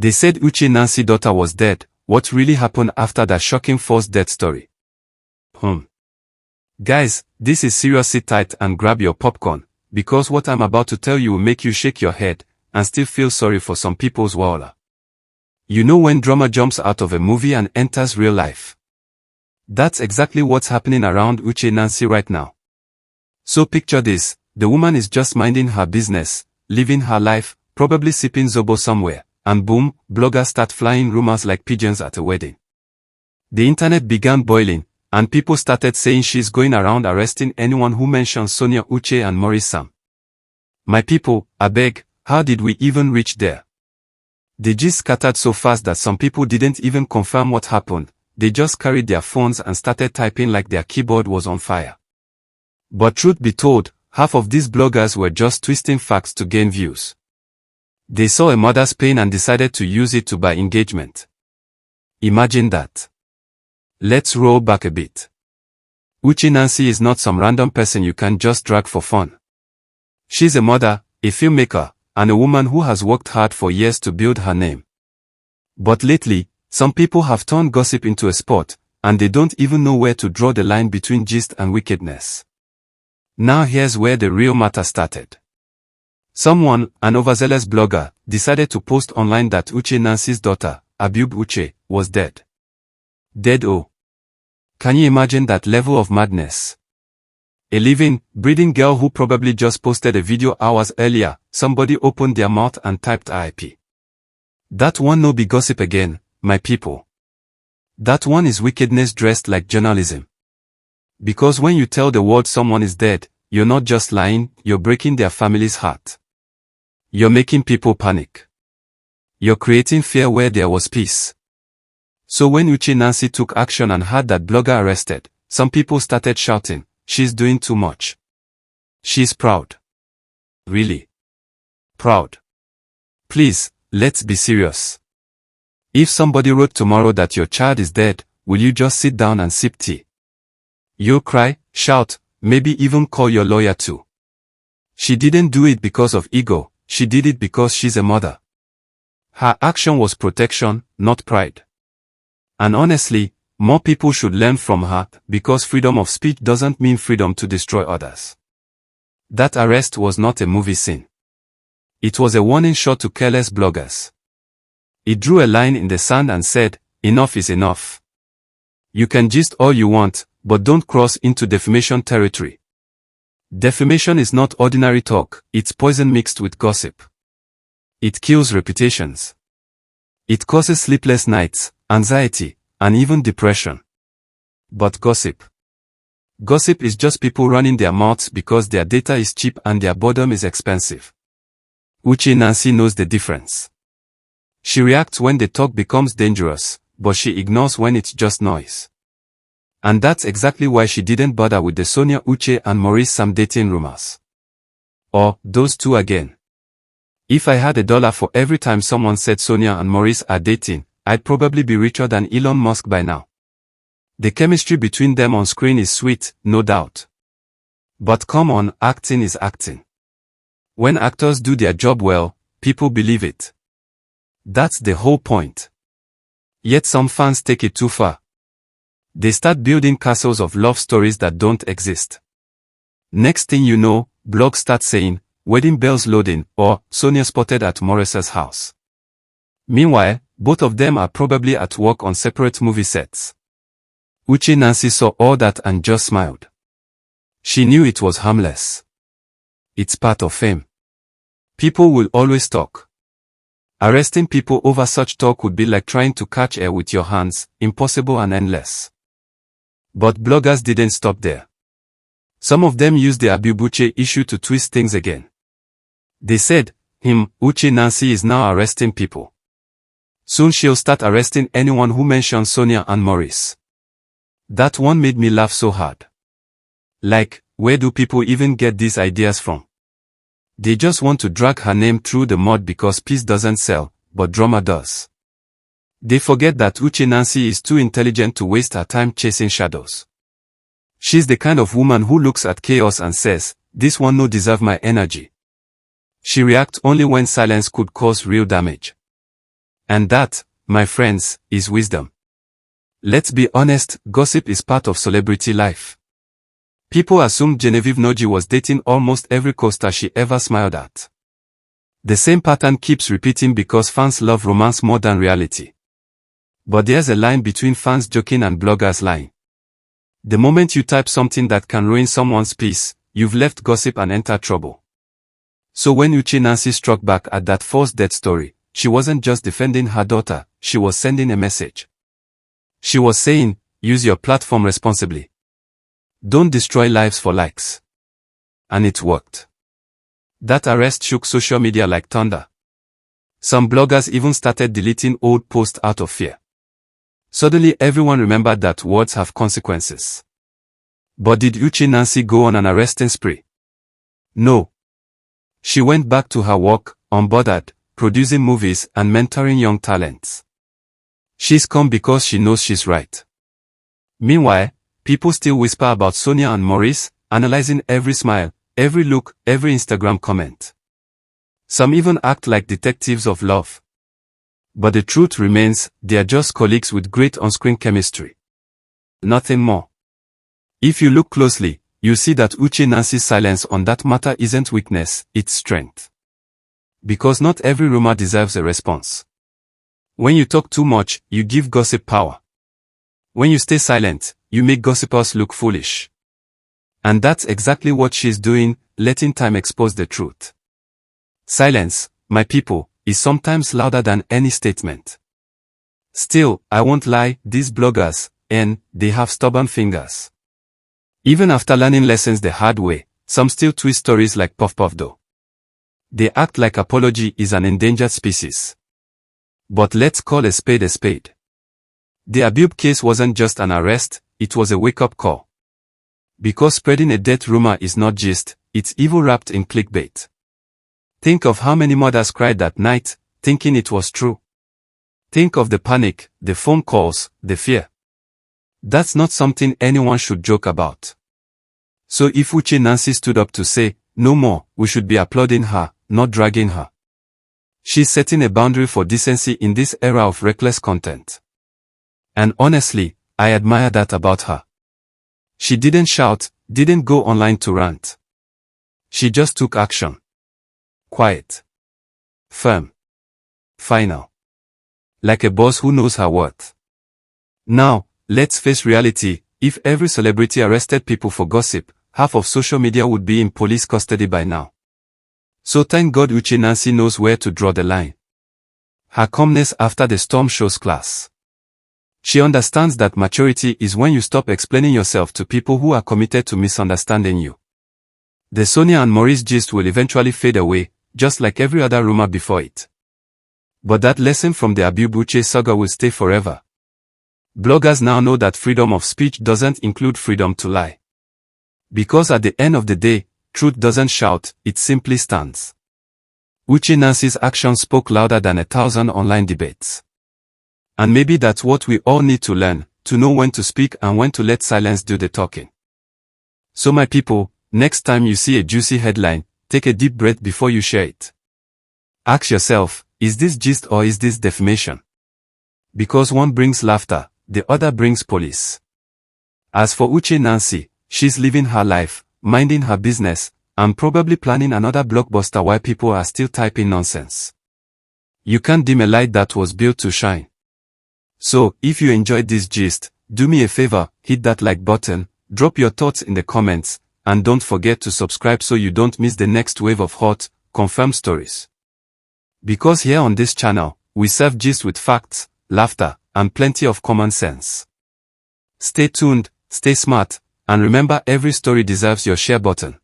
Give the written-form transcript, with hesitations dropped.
They said Uche Nancy's daughter was dead. What really happened after that shocking false death story? Guys, this is serious. Sit tight and grab your popcorn, because what I'm about to tell you will make you shake your head and still feel sorry for some people's walla. You know when drama jumps out of a movie and enters real life? That's exactly what's happening around Uche Nancy right now. So picture this, the woman is just minding her business, living her life, probably sipping zobo somewhere, and boom, bloggers start flying rumors like pigeons at a wedding. The internet began boiling, and people started saying she's going around arresting anyone who mentions Sonia Uche and Maurice Sam. My people, I beg, how did we even reach there? The gist scattered so fast that some people didn't even confirm what happened. They just carried their phones and started typing like their keyboard was on fire. But truth be told, half of these bloggers were just twisting facts to gain views. They saw a mother's pain and decided to use it to buy engagement. Imagine that. Let's roll back a bit. Uche Nancy is not some random person you can just drag for fun. She's a mother, a filmmaker, and a woman who has worked hard for years to build her name. But lately, some people have turned gossip into a sport, and they don't even know where to draw the line between gist and wickedness. Now here's where the real matter started. Someone, an overzealous blogger, decided to post online that Uche Nancy's daughter, Abube Uche, was dead. Dead oh. Can you imagine that level of madness? A living, breathing girl who probably just posted a video hours earlier, somebody opened their mouth and typed RIP. That one no be gossip again, my people. That one is wickedness dressed like journalism. Because when you tell the world someone is dead, you're not just lying, you're breaking their family's heart. You're making people panic. You're creating fear where there was peace. So when Uche Nancy took action and had that blogger arrested, some people started shouting, she's doing too much. She's proud. Really? Proud? Please, let's be serious. If somebody wrote tomorrow that your child is dead, will you just sit down and sip tea? You'll cry, shout, maybe even call your lawyer too. She didn't do it because of ego, she did it because she's a mother. Her action was protection, not pride. And honestly, more people should learn from her, because freedom of speech doesn't mean freedom to destroy others. That arrest was not a movie scene. It was a warning shot to careless bloggers. It drew a line in the sand and said, enough is enough. You can gist all you want, but don't cross into defamation territory. Defamation is not ordinary talk, it's poison mixed with gossip. It kills reputations. It causes sleepless nights, anxiety, and even depression. But gossip. Gossip is just people running their mouths because their data is cheap and their boredom is expensive. Uche Nancy knows the difference. She reacts when the talk becomes dangerous, but she ignores when it's just noise. And that's exactly why she didn't bother with the Sonia Uche and Maurice Sam dating rumors. Or, those two again. If I had $1 for every time someone said Sonia and Maurice are dating, I'd probably be richer than Elon Musk by now. The chemistry between them on screen is sweet, no doubt. But come on, acting is acting. When actors do their job well, people believe it. That's the whole point. Yet some fans take it too far. They start building castles of love stories that don't exist. Next thing you know, blogs start saying, wedding bells loading, or Sonia spotted at Maurice's house. Meanwhile, both of them are probably at work on separate movie sets. Uche Nancy saw all that and just smiled. She knew it was harmless. It's part of fame. People will always talk. Arresting people over such talk would be like trying to catch air with your hands, impossible and endless. But bloggers didn't stop there. Some of them used the Abube Uche issue to twist things again. They said, Uche Nancy is now arresting people. Soon she'll start arresting anyone who mentions Sonia and Maurice. That one made me laugh so hard. Like, where do people even get these ideas from? They just want to drag her name through the mud because peace doesn't sell, but drama does. They forget that Uche Nancy is too intelligent to waste her time chasing shadows. She's the kind of woman who looks at chaos and says, this one no deserve my energy. She reacts only when silence could cause real damage. And that, my friends, is wisdom. Let's be honest, gossip is part of celebrity life. People assumed Genevieve Nnaji was dating almost every co-star she ever smiled at. The same pattern keeps repeating because fans love romance more than reality. But there's a line between fans joking and bloggers lying. The moment you type something that can ruin someone's peace, you've left gossip and entered trouble. So when Uche Nancy struck back at that false death story, she wasn't just defending her daughter, she was sending a message. She was saying, use your platform responsibly. Don't destroy lives for likes. And it worked. That arrest shook social media like thunder. Some bloggers even started deleting old posts out of fear. Suddenly everyone remembered that words have consequences. But did Uche Nancy go on an arresting spree? No. She went back to her work, unbothered, producing movies and mentoring young talents. She's calm because she knows she's right. Meanwhile, people still whisper about Sonia and Maurice, analyzing every smile, every look, every Instagram comment. Some even act like detectives of love. But the truth remains, they are just colleagues with great on-screen chemistry. Nothing more. If you look closely, you see that Uche Nancy's silence on that matter isn't weakness, it's strength. Because not every rumor deserves a response. When you talk too much, you give gossip power. When you stay silent, you make gossipers look foolish. And that's exactly what she's doing, letting time expose the truth. Silence, my people, is sometimes louder than any statement. Still, I won't lie, these bloggers, they have stubborn fingers. Even after learning lessons the hard way, some still twist stories like Puff Puff though. They act like apology is an endangered species. But let's call a spade a spade. The Abube case wasn't just an arrest, it was a wake-up call. Because spreading a death rumor is not gist, it's evil wrapped in clickbait. Think of how many mothers cried that night, thinking it was true. Think of the panic, the phone calls, the fear. That's not something anyone should joke about. So if Uche Nancy stood up to say, no more, we should be applauding her, not dragging her. She's setting a boundary for decency in this era of reckless content. And honestly, I admire that about her. She didn't shout, didn't go online to rant. She just took action. Quiet. Firm. Final. Like a boss who knows her worth. Now, let's face reality, if every celebrity arrested people for gossip, half of social media would be in police custody by now. So thank God Uche Nancy knows where to draw the line. Her calmness after the storm shows class. She understands that maturity is when you stop explaining yourself to people who are committed to misunderstanding you. The Sonia and Maurice gist will eventually fade away, just like every other rumor before it. But that lesson from the Abube Uche saga will stay forever. Bloggers now know that freedom of speech doesn't include freedom to lie. Because at the end of the day, truth doesn't shout, it simply stands. Uche Nancy's actions spoke louder than 1,000 online debates. And maybe that's what we all need to learn, to know when to speak and when to let silence do the talking. So my people, next time you see a juicy headline, take a deep breath before you share it. Ask yourself, is this gist or is this defamation? Because one brings laughter, the other brings police. As for Uche Nancy, she's living her life, minding her business, and probably planning another blockbuster while people are still typing nonsense. You can't dim a light that was built to shine. So, if you enjoyed this gist, do me a favor, hit that like button, drop your thoughts in the comments, and don't forget to subscribe so you don't miss the next wave of hot, confirmed stories. Because here on this channel, we serve gist with facts, laughter, and plenty of common sense. Stay tuned, stay smart, and remember every story deserves your share button.